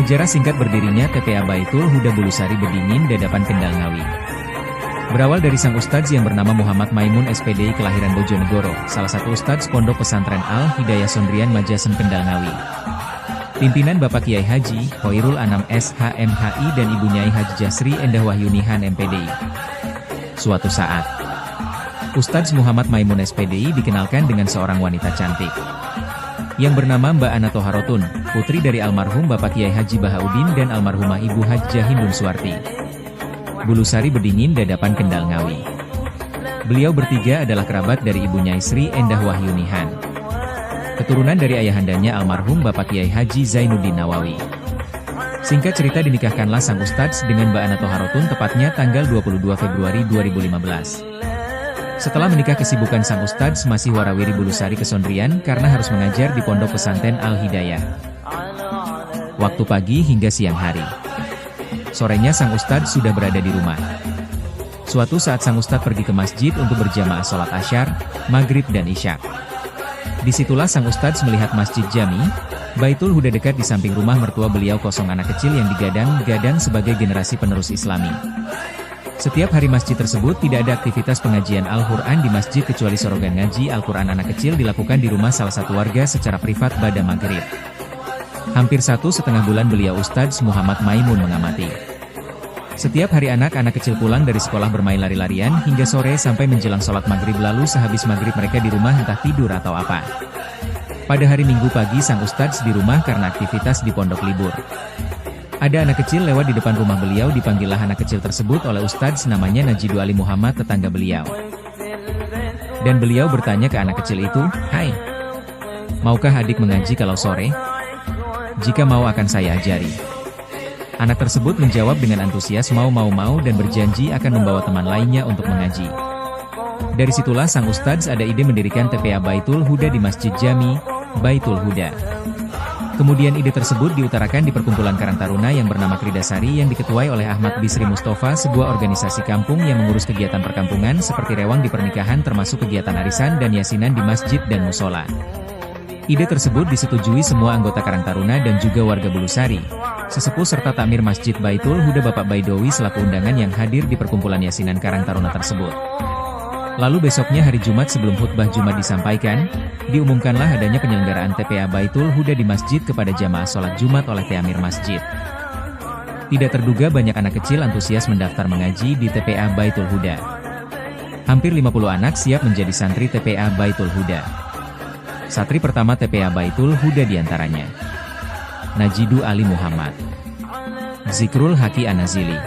Sejarah singkat berdirinya TPA Baitul Huda Bulusari Bedingin Dadapan Kendal Ngawi. Berawal dari sang ustadz yang bernama Muhammad Maimun SPDI kelahiran Bojonegoro, salah satu ustadz Pondok Pesantren Al-Hidayah Sondrian Majasem Kendal Ngawi. Pimpinan Bapak Kiai Haji Hoirul Anam SHMHI dan Ibu Nyai Haji Jasri Endah Wahyunihan MPDI. Suatu saat, Ustadz Muhammad Maimun SPDI dikenalkan dengan seorang wanita cantik yang bernama Mbak Ana Toharotun, putri dari almarhum Bapak Kiai Haji Bahaudin dan almarhumah Ibu Hajjah Hindun Suwarti. Bulusari Bedingin Dadapan Kendal Ngawi. Beliau bertiga adalah kerabat dari Ibu Nyai Sri Endah Wahyunihan, keturunan dari ayahandanya almarhum Bapak Kiai Haji Zainuddin Nawawi. Singkat cerita dinikahkanlah sang ustadz dengan Mbak Ana Toharotun tepatnya tanggal 22 Februari 2015. Setelah menikah kesibukan sang ustadz masih warawiri Bulusari kesondrian karena harus mengajar di Pondok Pesantren Al-Hidayah. Waktu pagi hingga siang hari. Sorenya sang ustadz sudah berada di rumah. Suatu saat sang ustadz pergi ke masjid untuk berjamaah sholat asyar, maghrib dan isya. Disitulah sang ustadz melihat masjid Jami Baitul Huda dekat di samping rumah mertua beliau kosong anak kecil yang digadang-gadang sebagai generasi penerus Islami. Setiap hari masjid tersebut tidak ada aktivitas pengajian Al-Quran di masjid kecuali sorogan ngaji Al-Quran anak kecil dilakukan di rumah salah satu warga secara privat pada maghrib. Hampir 1,5 bulan beliau Ustadz Muhammad Maimun mengamati. Setiap hari anak-anak kecil pulang dari sekolah bermain lari-larian hingga sore sampai menjelang sholat maghrib lalu sehabis maghrib mereka di rumah entah tidur atau apa. Pada hari Minggu pagi sang Ustadz di rumah karena aktivitas di pondok libur. Ada anak kecil lewat di depan rumah beliau dipanggillah anak kecil tersebut oleh Ustadz namanya Najidu Ali Muhammad tetangga beliau. Dan beliau bertanya ke anak kecil itu, "Hai, maukah adik mengaji kalau sore? Jika mau akan saya ajari." Anak tersebut menjawab dengan antusias mau dan berjanji akan membawa teman lainnya untuk mengaji. Dari situlah sang Ustadz ada ide mendirikan TPA Baitul Huda di Masjid Jami Baitul Huda. Kemudian ide tersebut diutarakan di perkumpulan Karang Taruna yang bernama Kridasari yang diketuai oleh Ahmad Bisri Mustafa, sebuah organisasi kampung yang mengurus kegiatan perkampungan seperti rewang di pernikahan termasuk kegiatan arisan dan yasinan di masjid dan musola. Ide tersebut disetujui semua anggota Karang Taruna dan juga warga Bulusari. Sesepuh serta takmir Masjid Baitul Huda Bapak Baidowi selaku undangan yang hadir di perkumpulan yasinan Karang Taruna tersebut. Lalu besoknya hari Jumat sebelum khutbah Jumat disampaikan, diumumkanlah adanya penyelenggaraan TPA Baitul Huda di masjid kepada jamaah sholat Jumat oleh Teamir Masjid. Tidak terduga banyak anak kecil antusias mendaftar mengaji di TPA Baitul Huda. Hampir 50 anak siap menjadi santri TPA Baitul Huda. Santri pertama TPA Baitul Huda diantaranya Najidu Ali Muhammad, Zikrul Haki Anazili,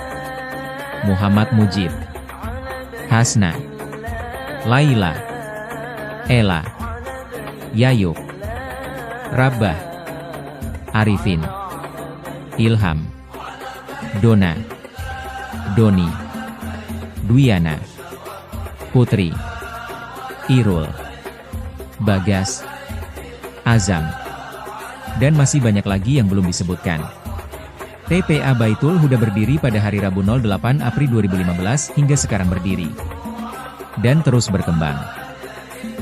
Muhammad Mujib, Hasna, Laila, Ella, Yayuk, Rabah, Arifin, Ilham, Dona, Doni, Dwiana, Putri, Irul, Bagas, Azam, dan masih banyak lagi yang belum disebutkan. TPA Baitul Huda berdiri pada hari Rabu 08 April 2015 hingga sekarang berdiri dan terus berkembang.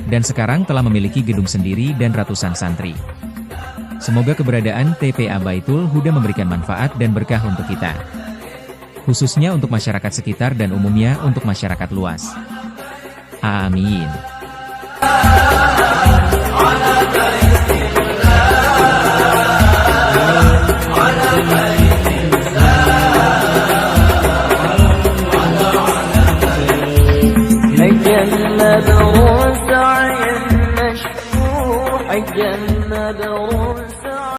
Dan sekarang telah memiliki gedung sendiri dan ratusan santri. Semoga keberadaan TPA Baitul Huda memberikan manfaat dan berkah untuk kita. Khususnya untuk masyarakat sekitar dan umumnya untuk masyarakat luas. Amin. حجا مبعوث عين مشفوع حجا